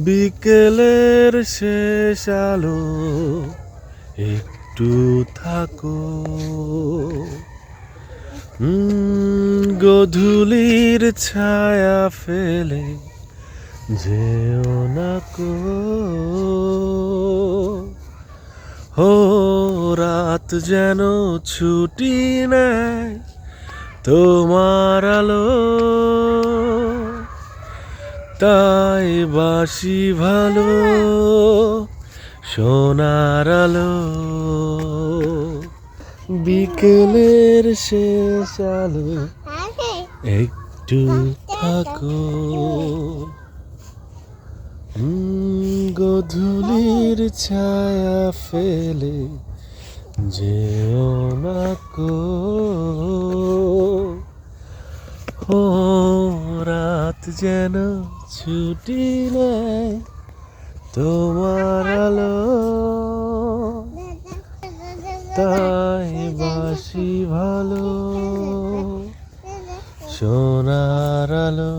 বিকেলের শেষ আলো একটু থাকো, গধূলির ছায়া ফেলে যেও না কো। ও রাত যেন ছুটি নেয় তোমার আলো, তাই বাসি ভালো সোনার আলো। বিকেলের শেষ আলো একটু থাকো, গধূলির ছায়া ফেলে যেও না কো। ও রাত যেন ছুটি নেয় তোমার আলো, তাই বাসি ভালো সোনার আলো।